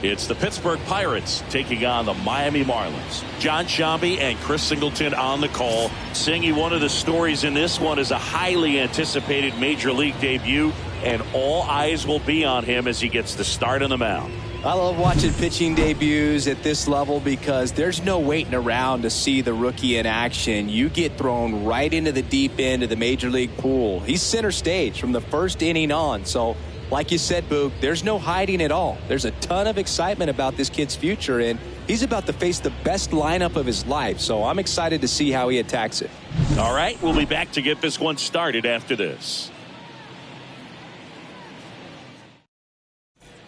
It's the Pittsburgh Pirates taking on the Miami Marlins. John Shambi and Chris Singleton on the call. Singy, one of the stories in this one is a highly anticipated major league debut, and all eyes will be on him as he gets the start on the mound. I love watching pitching debuts at this level because there's no waiting around to see the rookie in action. You get thrown right into the deep end of the major league pool. He's center stage from the first inning on. So, like you said, Boog, there's no hiding at all. There's a ton of excitement about this kid's future, and he's about to face the best lineup of his life. So I'm excited to see how he attacks it. All right, we'll be back to get this one started after this.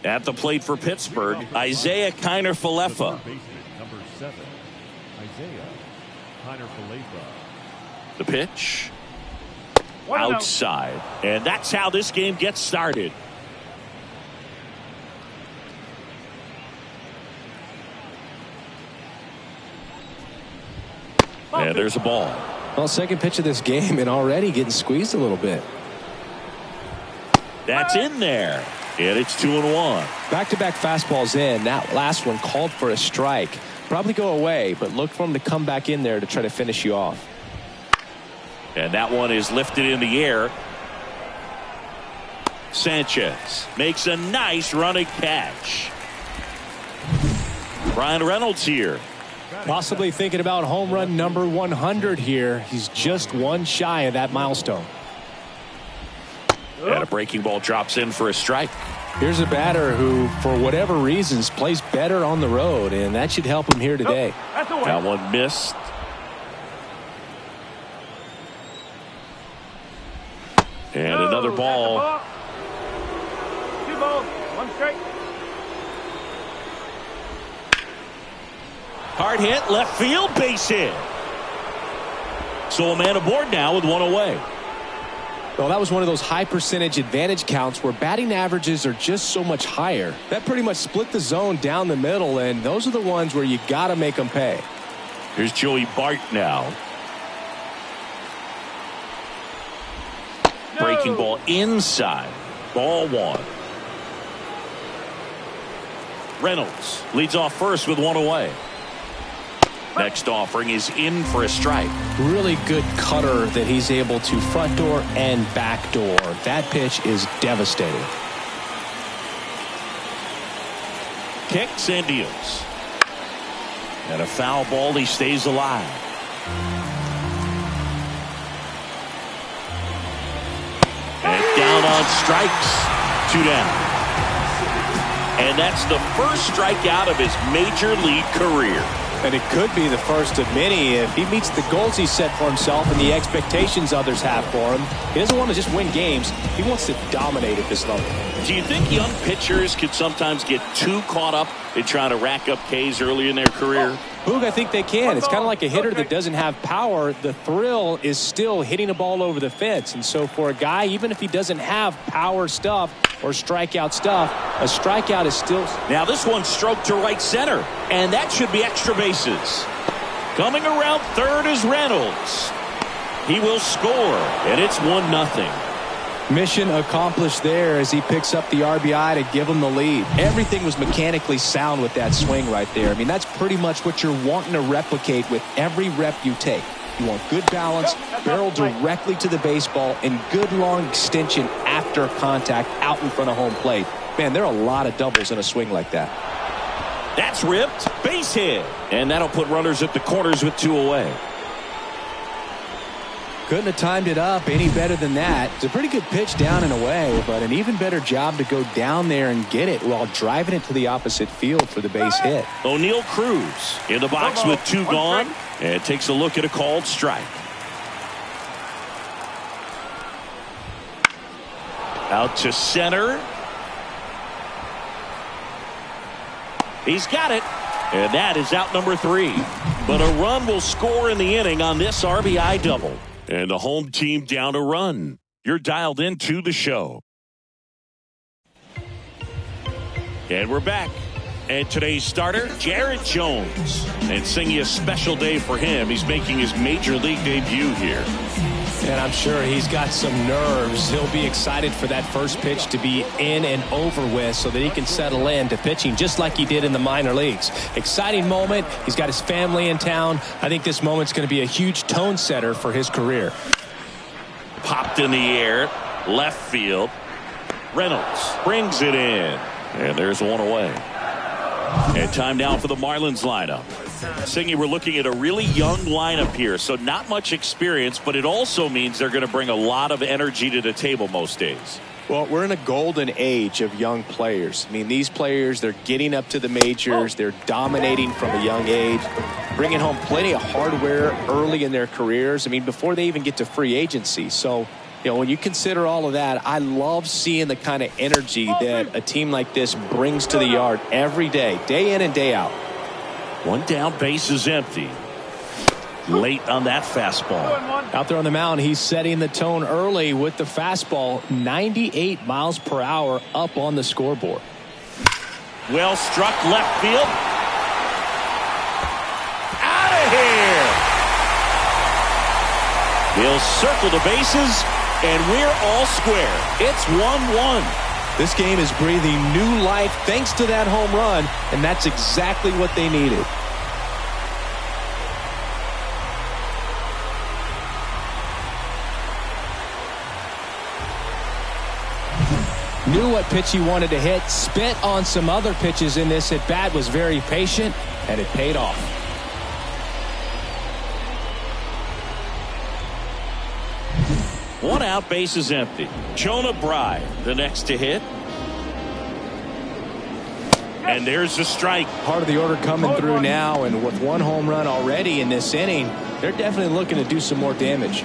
At the plate for Pittsburgh, Isaiah Kiner-Falefa. Number 7, Isaiah Kiner-Falefa. The pitch. Outside. And that's how this game gets started. And there's a ball. Well, second pitch of this game and already getting squeezed a little bit. That's in there. And it's 2-1. Back-to-back fastballs in. That last one called for a strike. Probably go away, but look for him to come back in there to try to finish you off. And that one is lifted in the air. Sanchez makes a nice running catch. Brian Reynolds here. Possibly thinking about home run number 100 here. He's just one shy of that milestone. And a breaking ball drops in for a strike. Here's a batter who, for whatever reasons, plays better on the road, and that should help him here today. That one missed. And another ball. 2 balls, 1 strike. Hard hit, left field, base hit. So a man aboard now with one away. Well, that was one of those high percentage advantage counts where batting averages are just so much higher. That pretty much split the zone down the middle, and those are the ones where you got to make them pay. Here's Joey Bart now. Breaking ball inside. Ball 1. Reynolds leads off first with one away. Next offering is in for a strike. Really good cutter that he's able to front door and back door. That pitch is devastating. Kicks and deals. And a foul ball, he stays alive. And down on strikes. 2 down. And that's the first strikeout of his major league career. And it could be the first of many if he meets the goals he set for himself and the expectations others have for him. He doesn't want to just win games. He wants to dominate at this level. Do you think young pitchers can sometimes get too caught up in trying to rack up Ks early in their career? Boog, I think they can. It's kind of like a hitter that doesn't have power. The thrill is still hitting a ball over the fence. And so for a guy, even if he doesn't have power stuff or strikeout stuff, a strikeout is still... Now this one stroked to right center, and that should be extra bases. Coming around third is Reynolds. He will score, and it's 1-0. Mission accomplished there as he picks up the RBI to give him the lead. Everything was mechanically sound with that swing right there. I mean, that's pretty much what you're wanting to replicate with every rep you take. You want good balance, barrel directly to the baseball, and good long extension after contact out in front of home plate. Man, there are a lot of doubles in a swing like that. That's ripped. Base hit. And that'll put runners at the corners with 2 away. Couldn't have timed it up any better than that. It's a pretty good pitch down and away, but an even better job to go down there and get it while driving it to the opposite field for the base hit. O'Neal Cruz in the box with 2 gone and takes a look at a called strike. Out to center. He's got it. And that is out number 3. But a run will score in the inning on this RBI double. And the home team down a run. You're dialed into the show. And we're back. And today's starter, Jared Jones. And singing a special day for him. He's making his major league debut here. And I'm sure he's got some nerves. He'll be excited for that first pitch to be in and over with so that he can settle in to pitching just like he did in the minor leagues. Exciting moment. He's got his family in town. I think this moment's going to be a huge tone setter for his career. Popped in the air, left field. Reynolds brings it in. And there's one away. And time now for the Marlins lineup. Singy, we're looking at a really young lineup here, so not much experience, but it also means they're going to bring a lot of energy to the table most days. Well, we're in a golden age of young players. I mean, these players, they're getting up to the majors. They're dominating from a young age, bringing home plenty of hardware early in their careers. I mean, before they even get to free agency. So, you know, when you consider all of that, I love seeing the kind of energy that a team like this brings to the yard every day in and day out. One down, base is empty. Late on that fastball. Out there on the mound, he's setting the tone early with the fastball. 98 miles per hour up on the scoreboard. Well struck left field. Out of here. He'll circle the bases, and we're all square. It's 1-1. This game is breathing new life thanks to that home run, and that's exactly what they needed. Knew what pitch he wanted to hit, spit on some other pitches in this at bat, was very patient, and it paid off. One out, base is empty. Jonah Bride, the next to hit. And there's the strike. Part of the order coming through now, and with one home run already in this inning, they're definitely looking to do some more damage.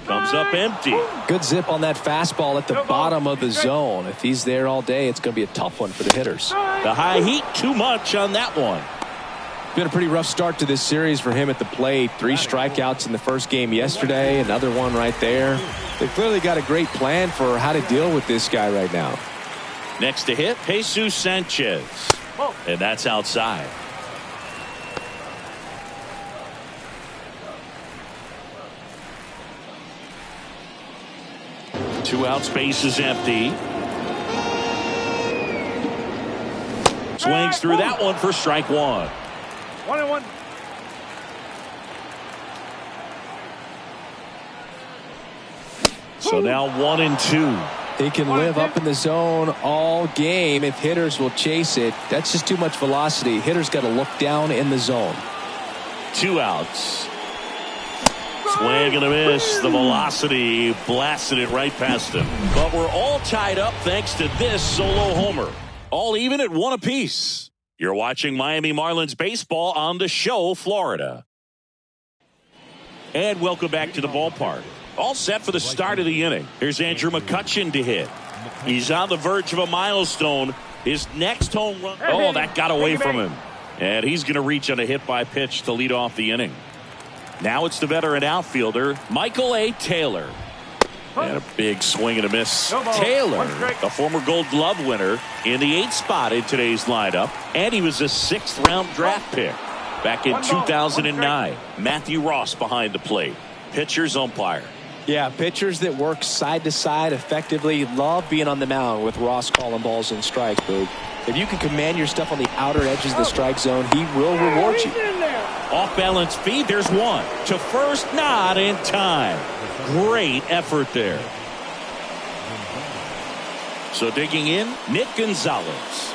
Comes up empty. Good zip on that fastball at the bottom of the zone. If he's there all day, it's going to be a tough one for the hitters. The high heat, too much on that one. Been a pretty rough start to this series for him at the plate. 3 strikeouts in the first game yesterday, another one right there. They clearly got a great plan for how to deal with this guy right now. Next to hit, Jesus Sanchez. And that's outside. Two outs, base is empty. Swings through that one for strike one. 1-1. So now 1-2. He can live up in the zone all game if hitters will chase it. That's just too much velocity. Hitters got to look down in the zone. 2 outs. Swing and a miss. The velocity blasted it right past him. But we're all tied up thanks to this solo homer. All even at 1 apiece. You're watching Miami Marlins baseball on The Show, Florida. And welcome back to the ballpark. All set for the start of the inning. Here's Andrew McCutchen to hit. He's on the verge of a milestone. His next home run. Oh, that got away from him. And he's going to reach on a hit by pitch to lead off the inning. Now it's the veteran outfielder, Michael A. Taylor. And a big swing and a miss. Taylor, a former Gold Glove winner, in the 8th spot in today's lineup. And he was a 6th round draft pick back in 2009. Matthew Ross behind the plate. Pitcher's umpire. Yeah, pitchers that work side to side effectively love being on the mound with Ross calling balls and strikes, Boog. If you can command your stuff on the outer edges of the strike zone, he will reward you. Off balance feed, there's one. To first, not in time. Great effort there. So digging in, Nick Gonzalez.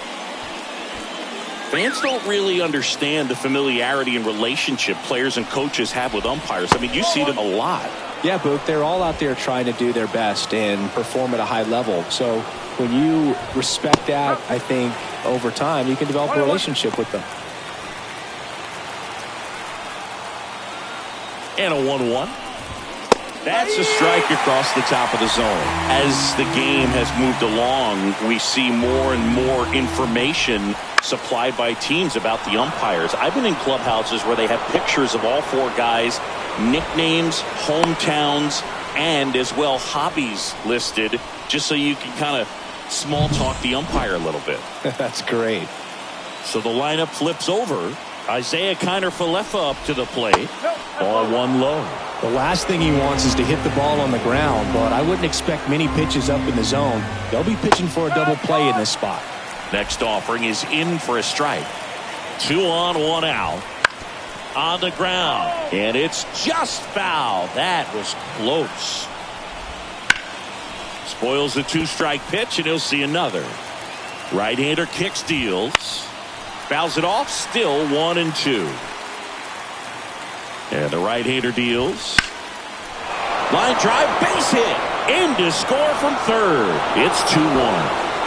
Fans don't really understand the familiarity and relationship players and coaches have with umpires. I mean, you see them a lot. Yeah, Boog, they're all out there trying to do their best and perform at a high level. So when you respect that, I think over time you can develop a relationship with them. And a 1-1. That's a strike across the top of the zone. As the game has moved along, we see more and more information supplied by teams about the umpires. I've been in clubhouses where they have pictures of all 4 guys, nicknames, hometowns, and as well hobbies listed, just so you can kind of small talk the umpire a little bit. That's great. So the lineup flips over. Isaiah Kiner-Falefa up to the plate. Ball one low. The last thing he wants is to hit the ball on the ground, but I wouldn't expect many pitches up in the zone. They'll be pitching for a double play in this spot. Next offering is in for a strike. 2 on, 1 out. On the ground. And it's just foul. That was close. Spoils the 2-strike pitch, and he'll see another. Right-hander kicks, deals. Fouls it off, still 1-2. And the right-hander deals. Line drive, base hit. In to score from third. It's 2-1.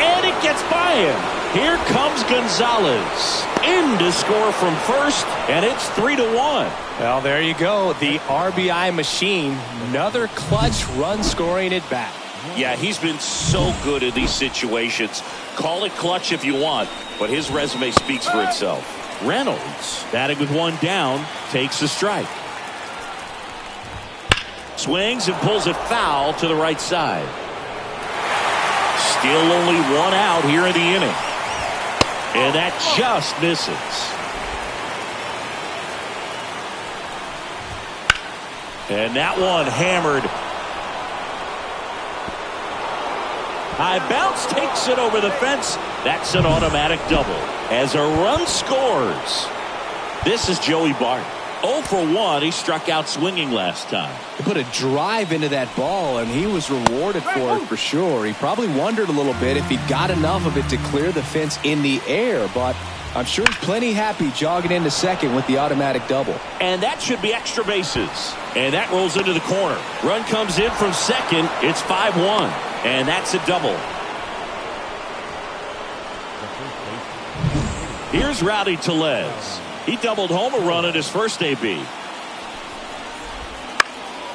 And it gets by him. Here comes Gonzalez. In to score from first, and it's 3-1. Well, there you go. The RBI machine. Another clutch run scoring at bat. Yeah, he's been so good in these situations. Call it clutch if you want, but his resume speaks for itself. Reynolds, batting with 1 down, takes a strike. Swings and pulls it foul to the right side. Still only 1 out here in the inning. And that just misses. And that one hammered. High bounce takes it over the fence. That's an automatic double as a run scores. This is Joey Bart. 0 for 1. He struck out swinging last time. He put a drive into that ball, and he was rewarded for it for sure. He probably wondered a little bit if he got enough of it to clear the fence in the air, but I'm sure he's plenty happy jogging into second with the automatic double. And that should be extra bases. And that rolls into the corner. Run comes in from second. It's 5-1. And that's a double. Here's Rowdy Tellez. He doubled home a run at his first AB.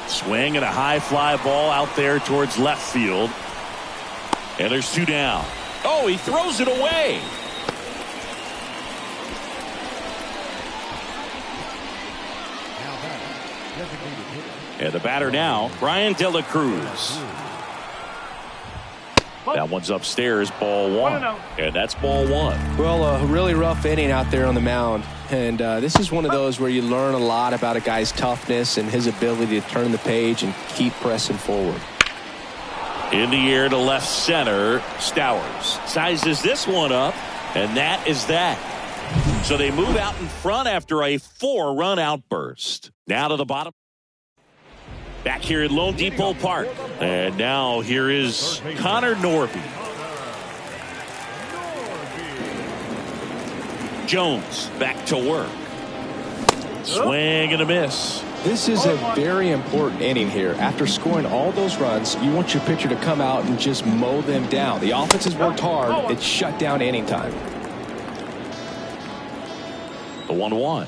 Swing and a high fly ball out there towards left field. And there's 2 down. Oh, he throws it away. And the batter now, Brian De La Cruz. That one's upstairs, ball 1. And that's ball 1. Well, a really rough inning out there on the mound. And this is one of those where you learn a lot about a guy's toughness and his ability to turn the page and keep pressing forward. In the air to left center, Stowers sizes this one up, and that is that. So they move out in front after a 4-run outburst. Now to the bottom. Back here at Lone Depot Park. And now here is Connor Norby. Jones back to work. Swing and a miss. This is a very important inning here. After scoring all those runs, you want your pitcher to come out and just mow them down. The offense has worked hard. It's shut down inning time. The 1-1.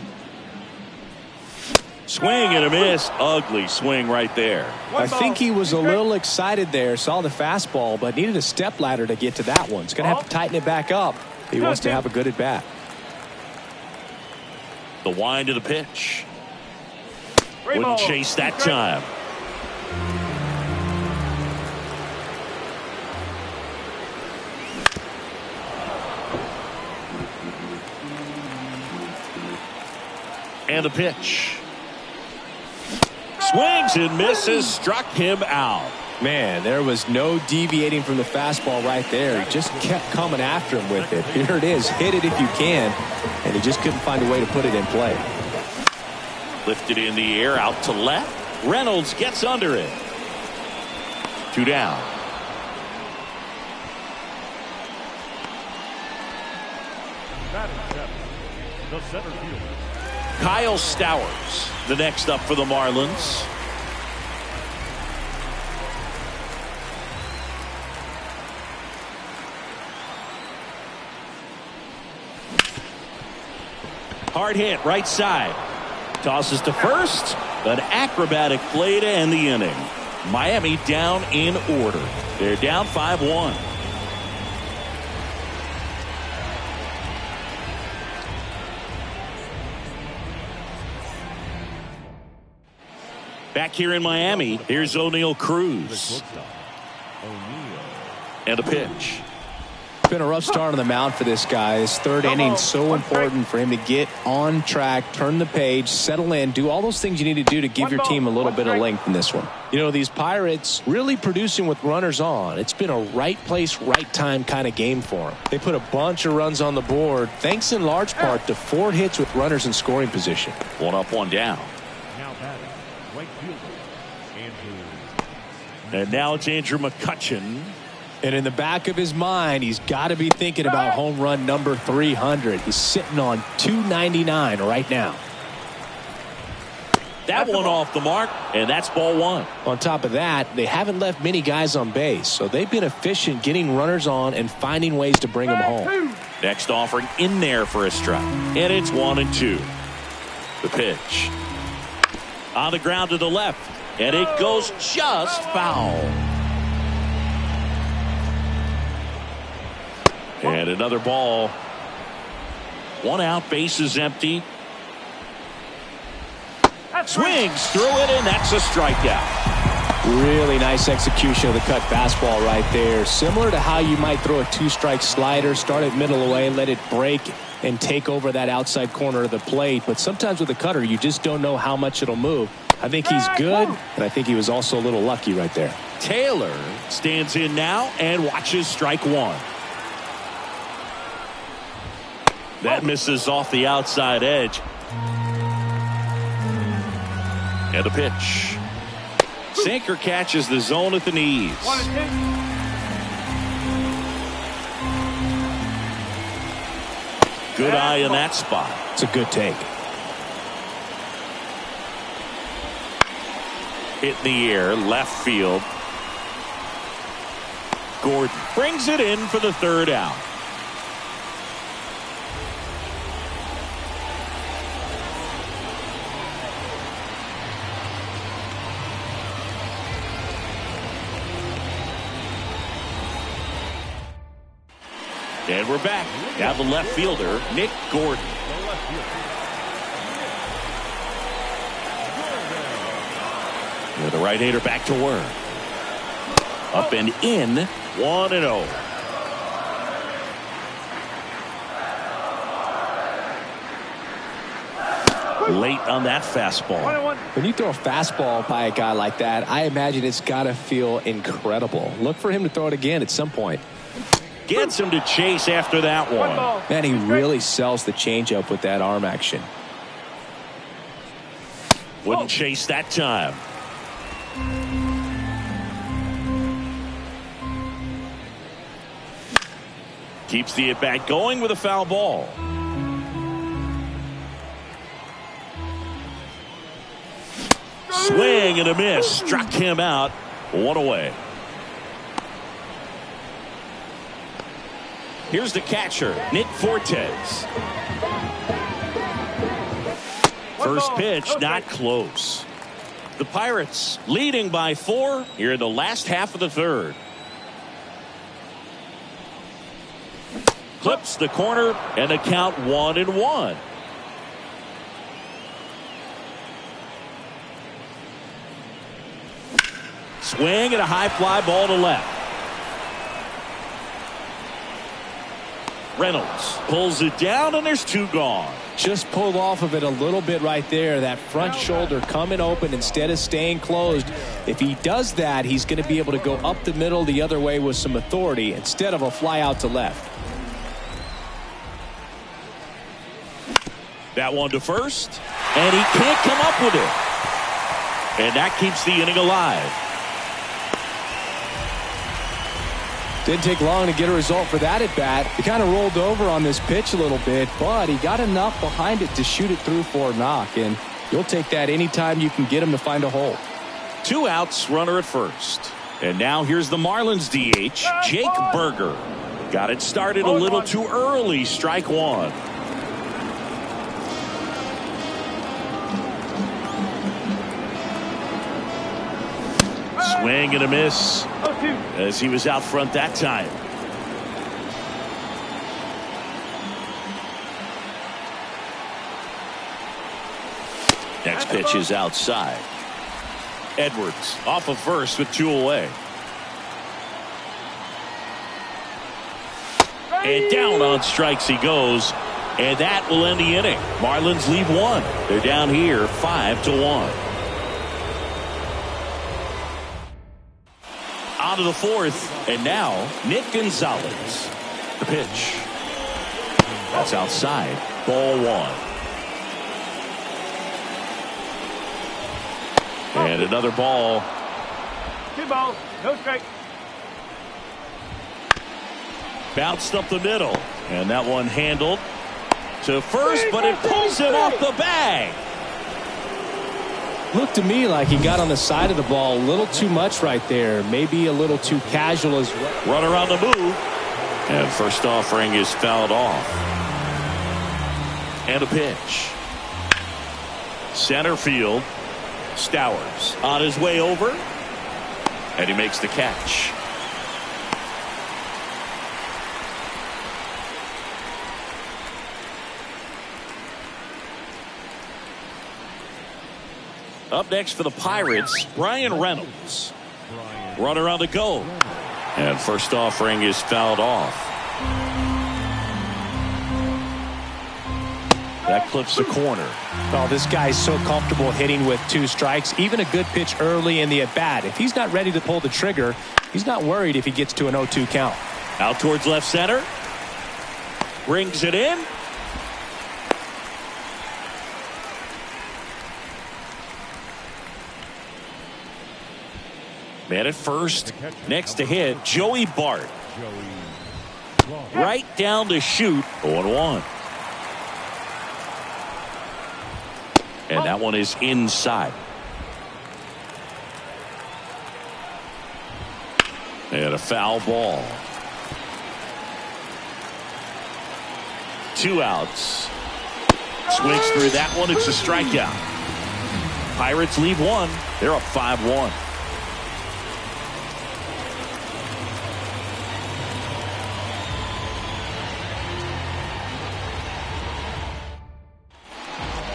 Swing and a miss. Ugly swing right there. I think he was a little excited there. Saw the fastball, but needed a step ladder to get to that one. He's going to have to tighten it back up. He wants to have a good at bat. The wind of the pitch. Wouldn't chase that time. And the pitch. Swings and misses, struck him out. Man, there was no deviating from the fastball right there. He just kept coming after him with it. Here it is. Hit it if you can. And he just couldn't find a way to put it in play. Lifted in the air out to left. Reynolds gets under it. 2 down. The center fielder. Kyle Stowers, the next up for the Marlins. Hard hit, right side. Tosses to first. An acrobatic play to end the inning. Miami down in order. They're down 5-1. Back here in Miami, here's O'Neal Cruz. And a pitch. been a rough start on the mound for this guy. His third inning so important for him to get on track, turn the page, settle in, do all those things you need to do to give your team a little bit of length in this one. You know, these Pirates really producing with runners on. It's been a right place, right time kind of game for them. They put a bunch of runs on the board, thanks in large part to 4 hits with runners in scoring position. 1 up, 1 down. Now batting, right fielder, Andrew. And now it's Andrew McCutchen. And in the back of his mind, he's got to be thinking about home run number 300. He's sitting on 299 right now. That one off the mark, and that's ball 1. On top of that, they haven't left many guys on base, so they've been efficient getting runners on and finding ways to bring them home. Next offering in there for a strike, and it's 1-2. The pitch on the ground to the left, and it goes just foul. And another ball. 1 out, bases empty. Swings through it, and that's a strikeout. Really nice execution of the cut fastball right there. Similar to how you might throw a 2-strike slider, start it middle away, let it break and take over that outside corner of the plate. But sometimes with a cutter, you just don't know how much it'll move. I think he's good, and I think he was also a little lucky right there. Taylor stands in now and watches strike 1. That misses off the outside edge. And a pitch. Sinker catches the zone at the knees. Good eye in that spot. It's a good take. Hit in the air, left field. Gordon brings it in for the 3rd out. And we're back. Now the left fielder, Nick Gordon. With the right-hander back to work. Up and in, 1-0. Late on that fastball. When you throw a fastball by a guy like that, I imagine it's got to feel incredible. Look for him to throw it again at some point. Gets him to chase after that one. Man, he really sells the changeup with that arm action. Wouldn't chase that time. Keeps the at-bat going with a foul ball. Swing and a miss. Struck him out. 1 away. Here's the catcher, Nick Fortes. First pitch, not close. The Pirates leading by 4 here in the last half of the 3rd. Clips the corner and the count 1-1. Swing and a high fly ball to left. Reynolds pulls it down, and there's 2 gone. Just pulled off of it a little bit right there. That front shoulder coming open instead of staying closed. If he does that, he's going to be able to go up the middle the other way with some authority instead of a fly out to left. That one to first, and he can't come up with it. And that keeps the inning alive. Didn't take long to get a result for that at bat. He kind of rolled over on this pitch a little bit, but he got enough behind it to shoot it through for a knock, and you'll take that anytime you can get him to find a hole. 2 outs, runner at first. And now here's the Marlins DH, Jake Berger. Got it started a little too early, strike 1. Swing and a miss as he was out front that time. Next pitch is outside. Edwards off of first with 2 away. And down on strikes he goes. And that will end the inning. Marlins lead 1. They're down here 5-1. On to the 4th. And now Nick Gonzalez. The pitch. That's outside. Ball 1. And another ball. 2 balls, no strike. Bounced up the middle. And that one handled to first, but it pulls him off the bag. Looked to me like he got on the side of the ball a little too much right there. Maybe a little too casual as well. Runner on the move. And first offering is fouled off. And a pitch. Center field. Stowers on his way over. And he makes the catch. Up next for the Pirates, Brian Reynolds. Runner on the go. And first offering is fouled off. That clips the corner. Oh, this guy's so comfortable hitting with 2 strikes. Even a good pitch early in the at-bat. If he's not ready to pull the trigger, he's not worried if he gets to an 0-2 count. Out towards left center. Brings it in. Man at first. Next to hit, Joey Bart. Right down to shoot. 0-1. And that one is inside. And a foul ball. 2 outs. Swings through that one. It's a strikeout. Pirates lead 1. They're up 5-1.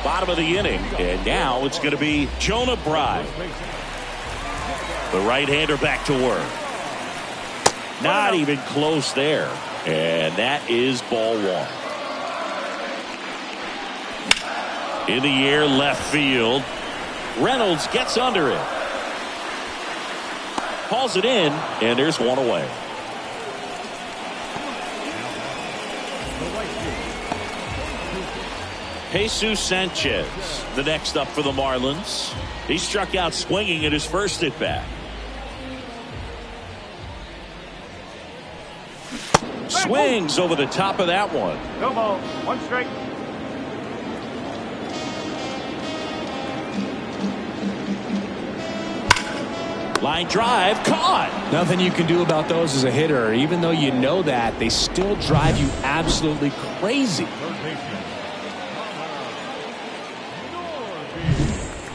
Bottom of the inning, and now it's going to be Jonah Bride. The right-hander back to work. Not even close there, and that is ball 1. In the air, left field. Reynolds gets under it. Hauls it in, and there's one away. Jesus Sanchez, the next up for the Marlins. He struck out swinging at his first at bat. Swings over the top of that one. No ball, 1 strike. Line drive, caught. Nothing you can do about those as a hitter. Even though you know that, they still drive you absolutely crazy.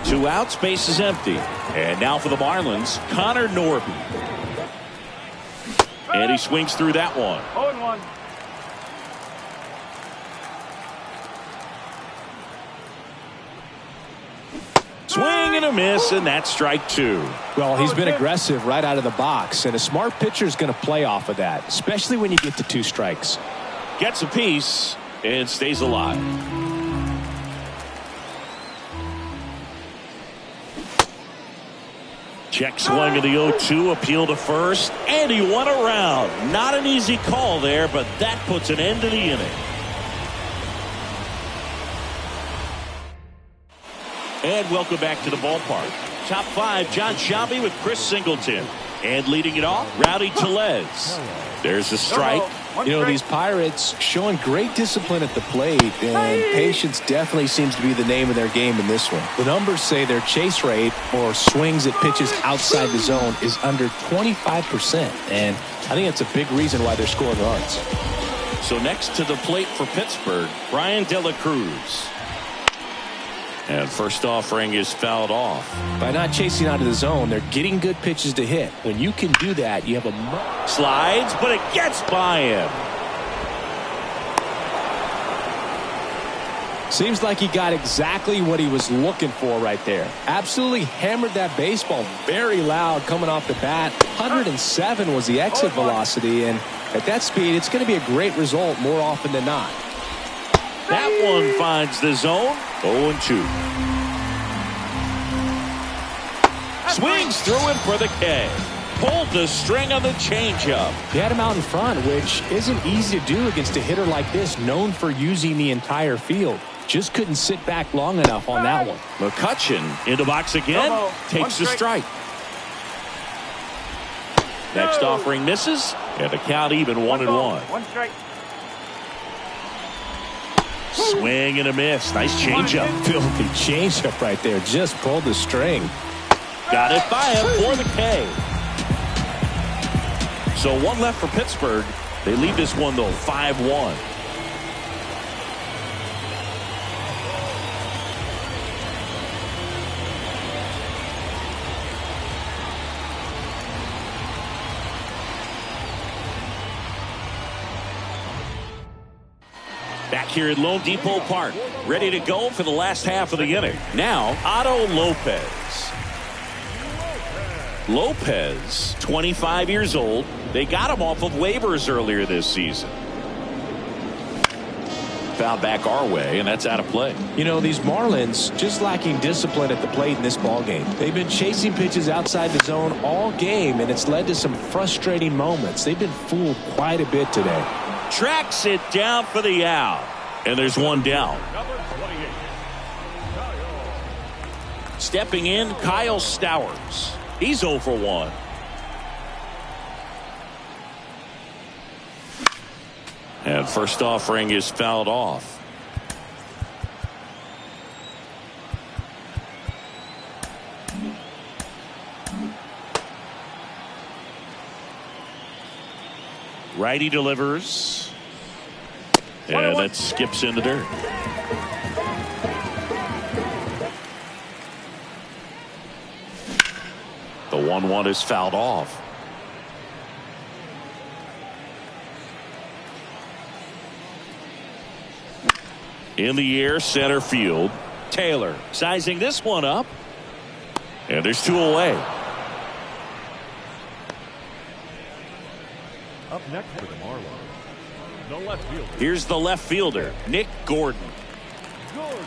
2 outs, base is empty. And now for the Marlins, Connor Norby. And he swings through that one. 0-1. Swing and a miss, and that's strike 2. Well, he's been aggressive right out of the box, and a smart pitcher is going to play off of that, especially when you get to 2 strikes. Gets a piece and stays alive. Check swing of the 0-2, appeal to first, and he won around. Not an easy call there, but that puts an end to the inning. And welcome back to the ballpark. Top 5, John Sciambi with Chris Singleton. And leading it off, Rowdy Tellez. There's a strike. You know, these Pirates showing great discipline at the plate, and patience definitely seems to be the name of their game in this one. The numbers say their chase rate, or swings at pitches outside the zone, is under 25%, and I think that's a big reason why they're scoring runs. So next to the plate for Pittsburgh, Brian De La Cruz. And first offering is fouled off. By not chasing out of the zone, they're getting good pitches to hit. When you can do that, you have a slides, but it gets by him. Seems like he got exactly what he was looking for right there. Absolutely hammered that baseball very loud coming off the bat. 107 was the exit velocity, and at that speed, it's going to be a great result more often than not. That one finds the zone. 0-2. Swings through it for the K. Pulled the string on the changeup. He had him out in front, which isn't easy to do against a hitter like this, known for using the entire field. Just couldn't sit back long enough on that one. McCutchen in the box again. Takes the strike. Next offering misses. And the count even 1-1. 1 strike. Swing and a miss. Nice changeup. Filthy changeup right there. Just pulled the string. Got it by him for the K. So one left for Pittsburgh. They lead this one, though, 5-1. Back here at Lone Depot Park, ready to go for the last half of the inning. Now, Otto Lopez, 25 years old. They got him off of waivers earlier this season. Foul back our way, and that's out of play. You know, these Marlins just lacking discipline at the plate in this ballgame. They've been chasing pitches outside the zone all game, and it's led to some frustrating moments. They've been fooled quite a bit today. Tracks it down for the out. And there's one down. Number 28. Stepping in, Kyle Stowers. He's 0 for 1. And first offering is fouled off. Righty delivers. And that skips in the dirt. The 1-1 is fouled off. In the air, center field. Taylor sizing this one up. And there's 2 away. Up next for the Marlins, the left fielder. Here's the left fielder, Nick Gordon. Gordon.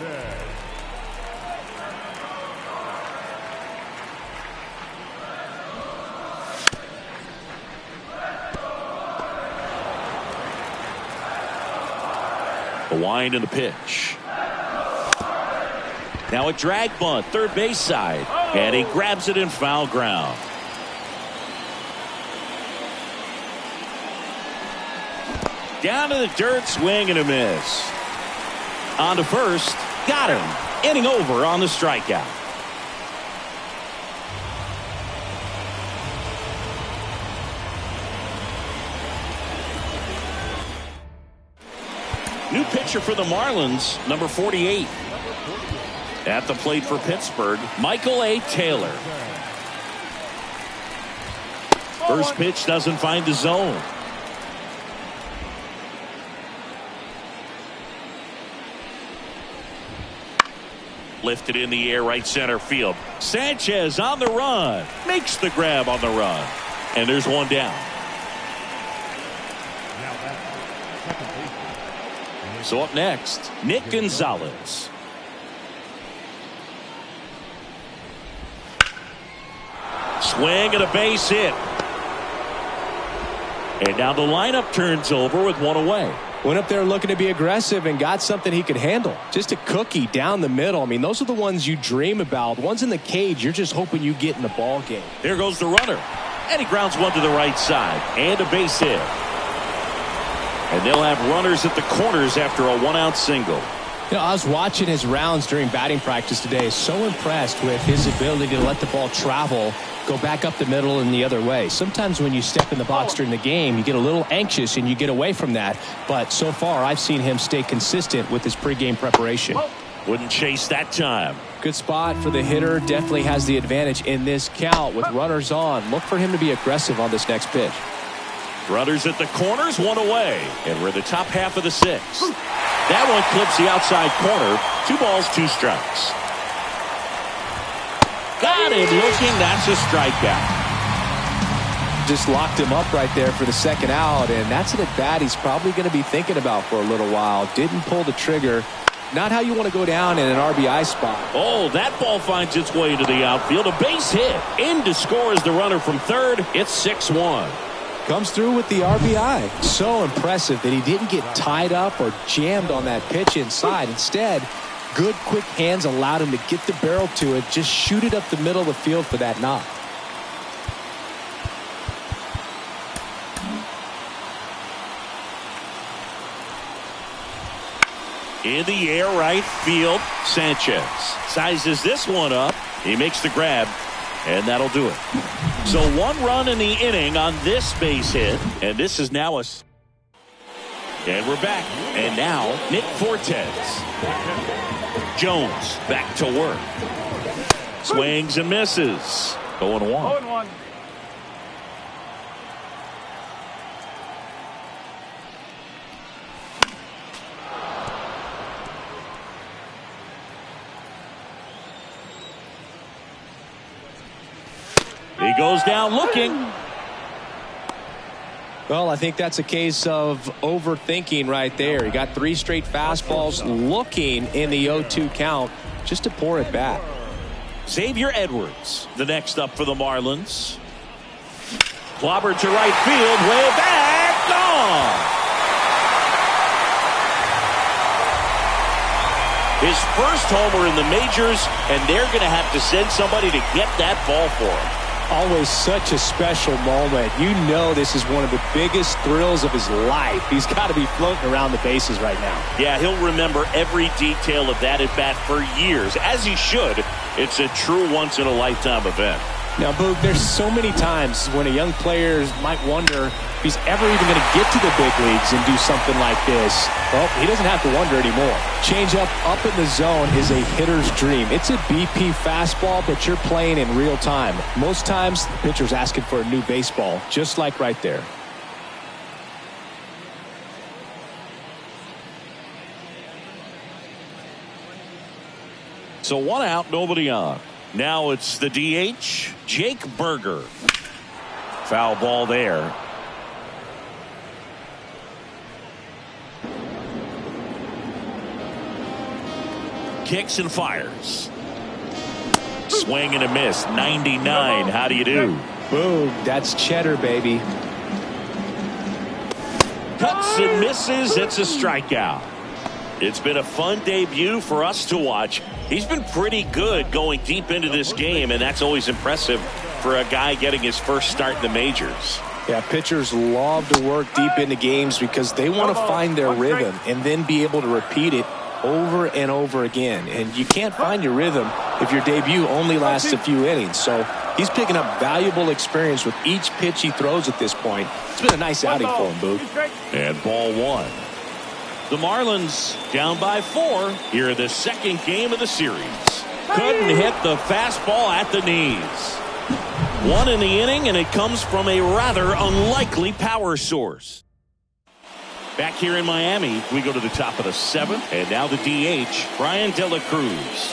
The wind and the pitch. Now a drag bunt, third base side. And he grabs it in foul ground. Down to the dirt, swing and a miss. On to first, got him. Inning over on the strikeout. New pitcher for the Marlins, number 48. At the plate for Pittsburgh, Michael A. Taylor. First pitch doesn't find the zone. Lifted in the air, right center field. Sanchez on the run. Makes the grab on the run. And there's one down. Now that's second baseman. So up next, Nick Gonzalez. Swing and a base hit. And now the lineup turns over with 1 away. Went up there looking to be aggressive and got something he could handle. Just a cookie down the middle. I mean, those are the ones you dream about. Ones in the cage, you're just hoping you get in the ball game. Here goes the runner. And he grounds one to the right side. And a base hit. And they'll have runners at the corners after a 1-out single. You know, I was watching his rounds during batting practice today. So impressed with his ability to let the ball travel, go back up the middle and the other way. Sometimes when you step in the box during the game, you get a little anxious and you get away from that. But so far, I've seen him stay consistent with his pregame preparation. Wouldn't chase that time. Good spot for the hitter. Definitely has the advantage in this count with runners on. Look for him to be aggressive on this next pitch. Runners at the corners, 1 away. And we're the top half of the 6th. That one clips the outside corner. 2 balls, 2 strikes. Got him looking. That's a strikeout. Just locked him up right there for the second out, and that's an at-bat he's probably going to be thinking about for a little while. Didn't pull the trigger. Not how you want to go down in an RBI spot. Oh, that ball finds its way into the outfield. A base hit. In to score is the runner from third. It's 6-1. Comes through with the RBI. So impressive that he didn't get tied up or jammed on that pitch inside. Instead, good quick hands allowed him to get the barrel to it, just shoot it up the middle of the field for that knock. In the air, right field. Sanchez sizes this one up. He makes the grab, and that'll do it. So 1 run in the inning on this base hit, and this is now a... And we're back. And now, Nick Fortes. Jones back to work. Swings and misses. 0-1. 0-1. He goes down looking. Well, I think that's a case of overthinking right there. He got 3 straight fastballs looking in the 0-2 count just to pour it back. Xavier Edwards, the next up for the Marlins. Clobbered to right field, way back, gone. His first homer in the majors, and they're going to have to send somebody to get that ball for him. Always such a special moment. You know this is one of the biggest thrills of his life. He's got to be floating around the bases right now. Yeah, he'll remember every detail of that at-bat for years, as he should. It's a true once-in-a-lifetime event. Now, Boog, there's so many times when a young player might wonder if he's ever even going to get to the big leagues and do something like this. Well, he doesn't have to wonder anymore. Changeup up in the zone is a hitter's dream. It's a BP fastball, but you're playing in real time. Most times, the pitcher's asking for a new baseball, just like right there. So 1 out, nobody on. Now it's the DH, Jake Berger. Foul ball there. Kicks and fires. Swing and a miss. 99. How do you do? Boom. That's cheddar, baby. Cuts and misses. It's a strikeout. It's been a fun debut for us to watch. He's been pretty good going deep into this game, and that's always impressive for a guy getting his first start in the majors. Yeah, pitchers love to work deep into games because they want to find their rhythm and then be able to repeat it over and over again. And you can't find your rhythm if your debut only lasts a few innings. So he's picking up valuable experience with each pitch he throws at this point. It's been a nice outing for him, Boog. And ball 1. The Marlins down by 4 here in the second game of the series. Couldn't hit the fastball at the knees. 1 in the inning, and it comes from a rather unlikely power source. Back here in Miami, we go to the top of the 7th, and now the DH, Brian De La Cruz.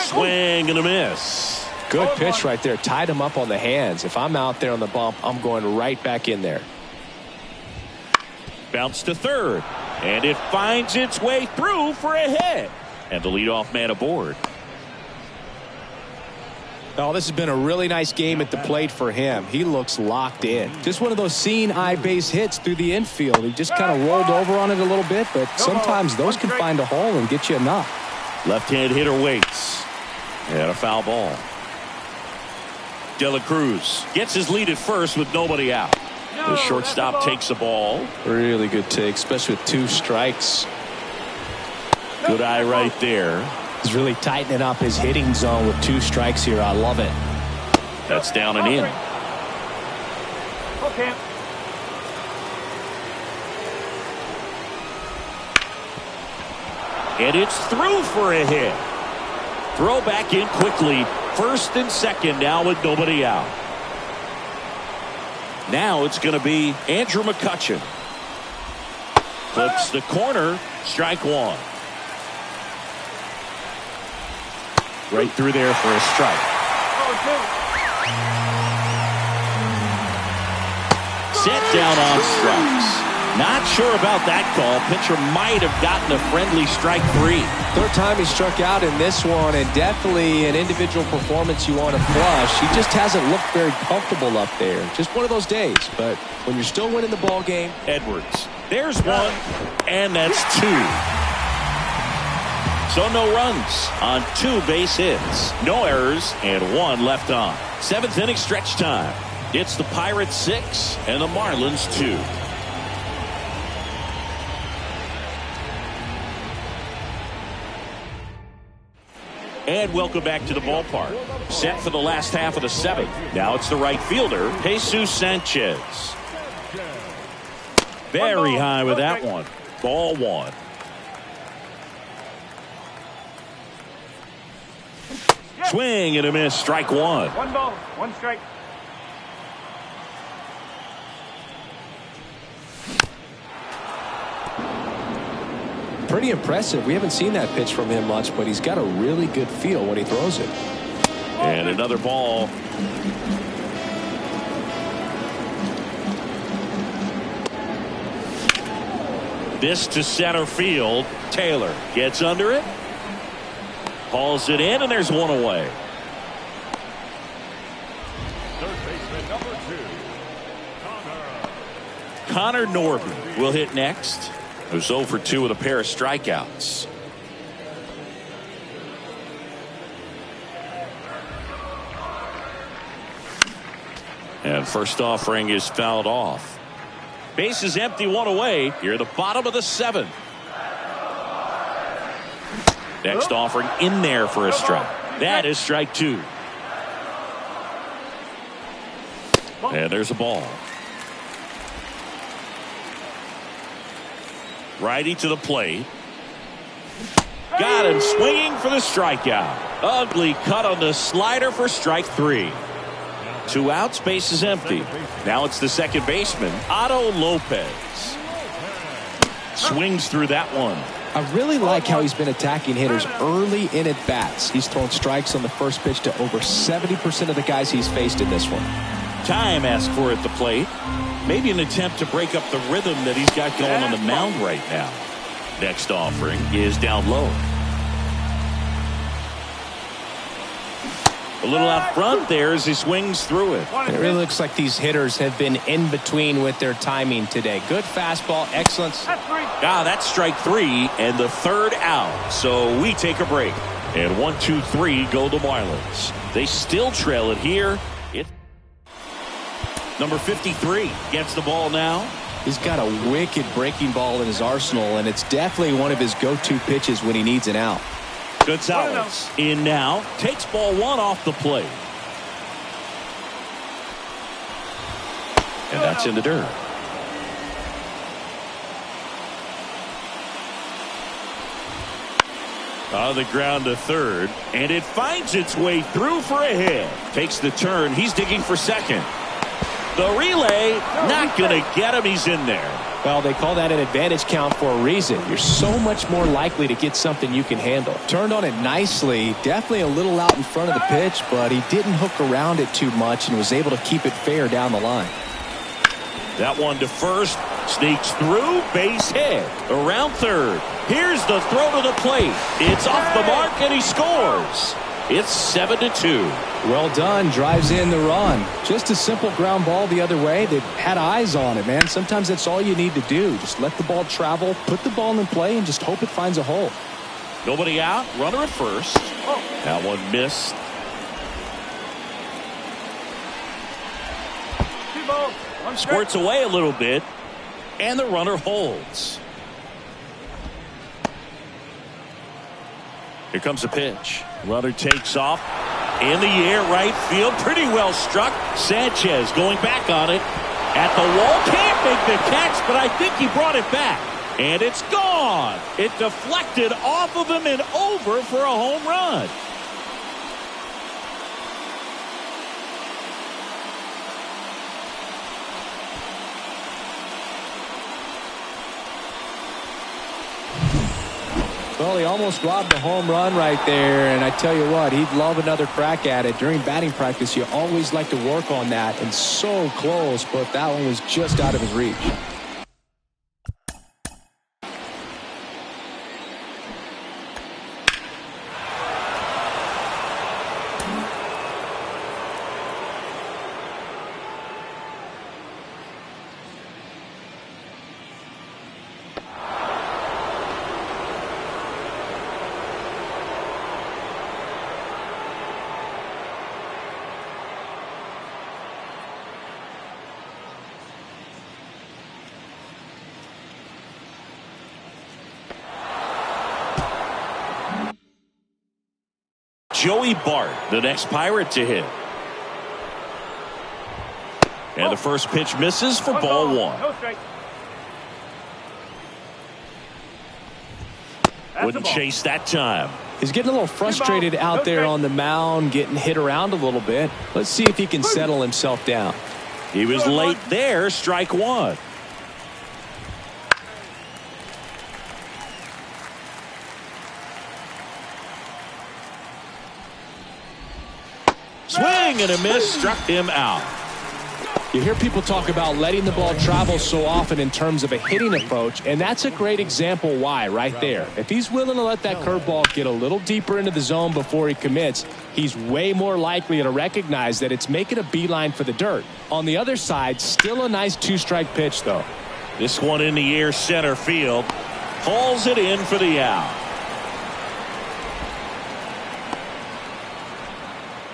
Swing and a miss. Good pitch right there. Tied him up on the hands. If I'm out there on the bump, I'm going right back in there. Bounce to third, and it finds its way through for a hit. And the leadoff man aboard. Oh, this has been a really nice game at the plate for him. He looks locked in. Just one of those seeing eye base hits through the infield. He just kind of rolled over on it a little bit, but sometimes those can find a hole and get you enough. Left-hand hitter waits. And a foul ball. De La Cruz gets his lead at first with nobody out. The shortstop takes the ball. Really good take, especially with 2 strikes. Good eye right there. He's really tightening up his hitting zone with 2 strikes here. I love it. That's down and in. Okay. And it's through for a hit. Throw back in quickly. First and second now with nobody out. Now it's going to be Andrew McCutchen. Clips the corner. Strike one. Right through there for a strike. Set down on strikes. Not sure about that call. Pitcher might have gotten a friendly strike three. Third time he struck out in this one, and definitely an individual performance you want to flush. He just hasn't looked very comfortable up there. Just one of those days. But when you're still winning the ball game. Edwards. There's one, and that's two. So no runs on 2 base hits. No errors, and 1 left on. 7th inning stretch time. It's the Pirates 6 and the Marlins 2. And welcome back to the ballpark. Set for the last half of the 7th. Now it's the right fielder, Jesus Sanchez. Very high with that one. Ball 1. Swing and a miss. Strike 1. 1 ball, 1 strike. Pretty impressive. We haven't seen that pitch from him much, but he's got a really good feel when he throws it. And another ball. This to center field. Taylor gets under it. Hauls it in, and there's one away. Third baseman number 2, Connor Norby will hit next. Who's 0 for 2 with a pair of strikeouts. And first offering is fouled off. Base is empty, 1 away. Here at the bottom of the 7th. Next offering in there for a strike. That is strike 2. And there's a ball. Righty to the plate. Got him swinging for the strikeout. Ugly cut on the slider for strike 3. 2 outs, base is empty. Now it's the second baseman, Otto Lopez. Swings through that one. I really like how he's been attacking hitters early in at bats. He's thrown strikes on the first pitch to over 70% of the guys he's faced in this one. Time asked for at the plate. Maybe an attempt to break up the rhythm that he's got going on the mound right now. Next offering is down low. A little out front there as he swings through it. It really looks like these hitters have been in between with their timing today. Good fastball, excellent. That's strike 3 and the 3rd out. So we take a break. And 1, 2, 3 go the Marlins. They still trail it here. Number 53 gets the ball now. He's got a wicked breaking ball in his arsenal, and it's definitely one of his go-to pitches when he needs an out. Gonzalez in now, takes ball 1 off the plate. And that's in the dirt. On the ground to third, and it finds its way through for a hit. Takes the turn. He's digging for second. The relay, not going to get him. He's in there. Well, they call that an advantage count for a reason. You're so much more likely to get something you can handle. Turned on it nicely. Definitely a little out in front of the pitch, but he didn't hook around it too much and was able to keep it fair down the line. That one to first. Sneaks through. Base hit. Around third. Here's the throw to the plate. It's off the mark, and he scores. It's 7-2. Well done. Drives in the run. Just a simple ground ball the other way. They had eyes on it, man. Sometimes that's all you need to do. Just let the ball travel, put the ball in play, and just hope it finds a hole. Nobody out. Runner at first. That one missed. 2 balls, 1 strike. Squirts away a little bit, and the runner holds. Here comes a pitch. Runner takes off in the air, right field. Pretty well struck. Sanchez going back on it. At the wall. Can't make the catch, but I think he brought it back. And it's gone. It deflected off of him and over for a home run. Well, he almost robbed a home run right there, and I tell you what, he'd love another crack at it. During batting practice, you always like to work on that, and so close, but that one was just out of his reach. Joey Bart, the next Pirate to hit. And the first pitch misses for ball one. No strike. Wouldn't chase that time. He's getting a little frustrated out there on the mound, getting hit around a little bit. Let's see if he can settle himself down. He was late there, strike one. Swing and a miss, struck him out. You hear people talk about letting the ball travel so often in terms of a hitting approach, and that's a great example why right there. If he's willing to let that curveball get a little deeper into the zone before he commits, he's way more likely to recognize that it's making a beeline for the dirt. On the other side, still a nice two-strike pitch, though. This one in the air center field. Hauls it in for the out.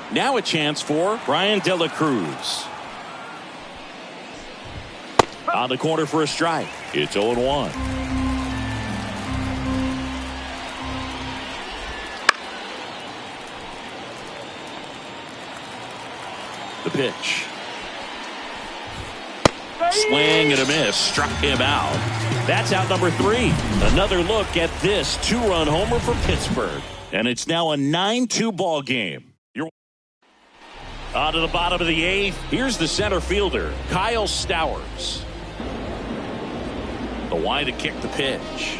Now a chance for Brian De La Cruz. On the corner for a strike. It's 0-1. The pitch. Swing and a miss. Struck him out. That's out number 3. Another look at this 2-run homer for Pittsburgh. And it's now a 9-2 ball game. On to the bottom of the 8th. Here's the center fielder, Kyle Stowers. The wide to kick the pitch.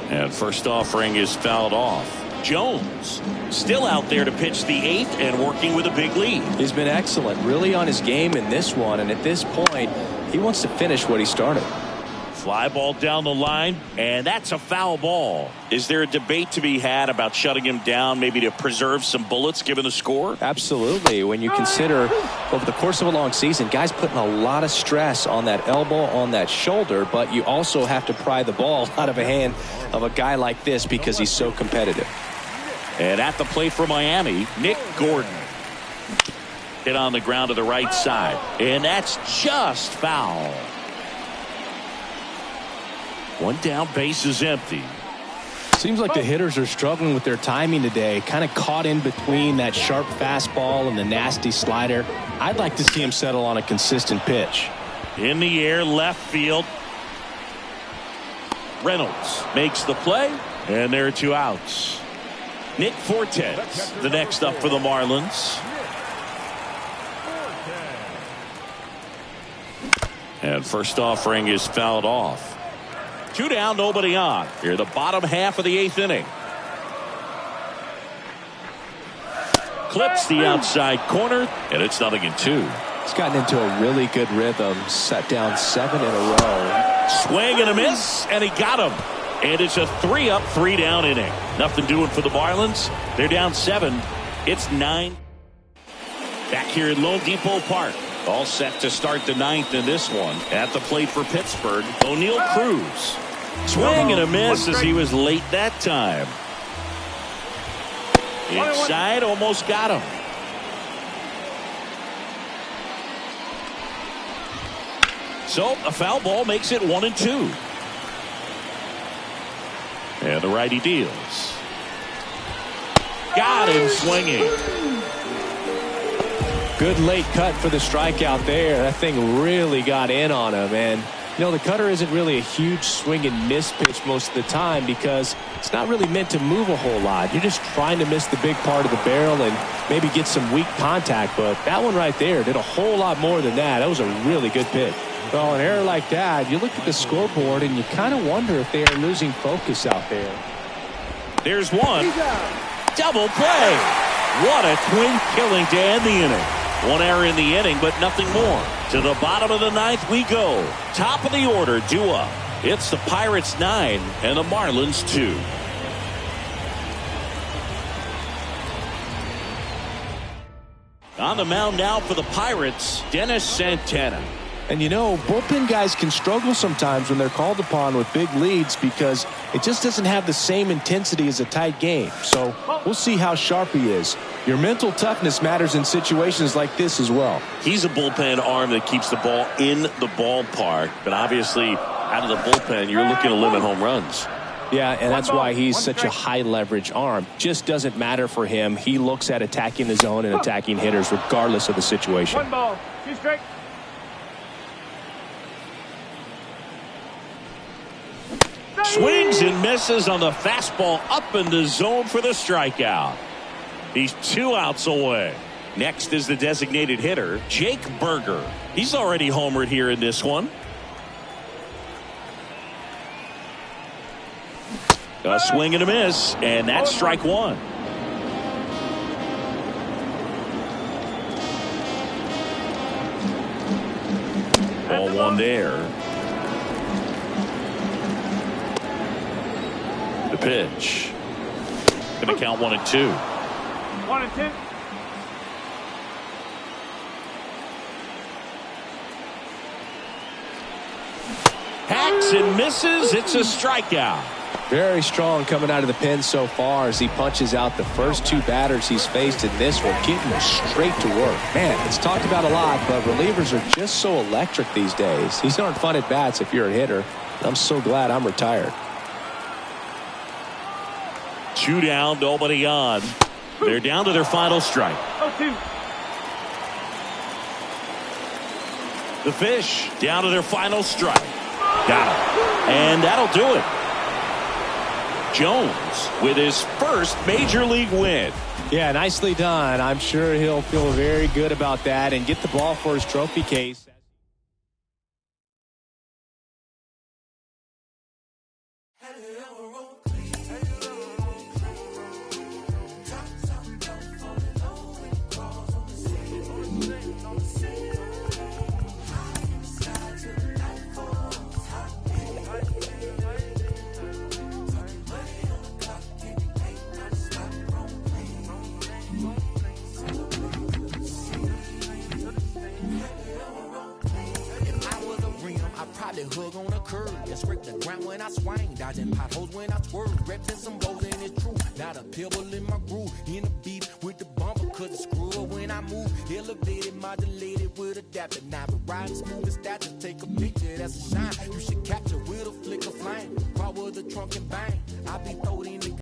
And first offering is fouled off. Jones still out there to pitch the 8th and working with a big lead. He's been excellent, really on his game in this one, and at this point, he wants to finish what he started. Fly ball down the line, and that's a foul ball. Is there a debate to be had about shutting him down, maybe to preserve some bullets given the score? Absolutely. When you consider over the course of a long season, guys putting a lot of stress on that elbow, on that shoulder, but you also have to pry the ball out of a hand of a guy like this because he's so competitive. And at the plate for Miami, Nick Gordon. Hit on the ground to the right side, and that's just foul. One down, base is empty. Seems like the hitters are struggling with their timing today. Kind of caught in between that sharp fastball and the nasty slider. I'd like to see him settle on a consistent pitch. In the air, left field. Reynolds makes the play, and there are 2 outs. Nick Fortes, the next up for the Marlins. And first offering is fouled off. 2 down, nobody on. Here, the bottom half of the 8th inning. Clips the outside corner, and it's 0-2. He's gotten into a really good rhythm. Set down 7 in a row. Swing and a miss, and he got him. And it's a 3-up, 3-down inning. Nothing doing for the Marlins. They're down 7. It's 9. Back here at Lone Depot Park. All set to start the 9th in this one. At the plate for Pittsburgh, O'Neal Cruz. Swing and a miss as he was late that time. Inside, almost got him. So a foul ball makes it 1-2. And the righty deals. Got him swinging. Good late cut for the strikeout there. That thing really got in on him, and You know, the cutter isn't really a huge swing and miss pitch most of the time because it's not really meant to move a whole lot. You're just trying to miss the big part of the barrel and maybe get some weak contact. But that one right there did a whole lot more than that. That was a really good pitch. Well, an error like that, you look at the scoreboard and you kind of wonder if they are losing focus out there. There's one. Double play. What a twin killing to end the inning. One error in the inning, but nothing more. To the bottom of the ninth we go. Top of the order, due up. It's the Pirates 9 and the Marlins 2. On the mound now for the Pirates, Dennis Santana. And you know, bullpen guys can struggle sometimes when they're called upon with big leads because it just doesn't have the same intensity as a tight game. So we'll see how sharp he is. Your mental toughness matters in situations like this as well. He's a bullpen arm that keeps the ball in the ballpark, but obviously out of the bullpen, you're looking to limit home runs. Yeah, and that's why he's such a high leverage arm. Just doesn't matter for him. He looks at attacking the zone and attacking hitters regardless of the situation. 1 ball, 2 strike. Swings and misses on the fastball up in the zone for the strikeout. He's 2 outs away. Next is the designated hitter, Jake Berger. He's already homered here in this one. A swing and a miss, and that's strike 1. Ball 1 there. The pitch. Going to count 1 and 2. 1 and 2. Hacks and misses. It's a strikeout. Very strong coming out of the pen so far as he punches out the first 2 batters he's faced in this one, getting them straight to work. Man, it's talked about a lot, but relievers are just so electric these days. These aren't fun at bats if you're a hitter. I'm so glad I'm retired. 2 down, nobody on. They're down to their final strike. 0-2. The fish down to their final strike. Got him. And that'll do it. Jones with his first major league win. Yeah, nicely done. I'm sure he'll feel very good about that and get the ball for his trophy case. Hug on a curve, yeah, scrape the ground when I swing, dodging potholes when I swerve, repping some goals and it's true, not a pebble in my groove, in the beat with the bumper, cause it's screw up when I move, elevated, modulated with adapter, now but riding smooth as that, just take a picture, that's a shine, you should capture with a flick of flame, power the trunk and bang, I be throwed in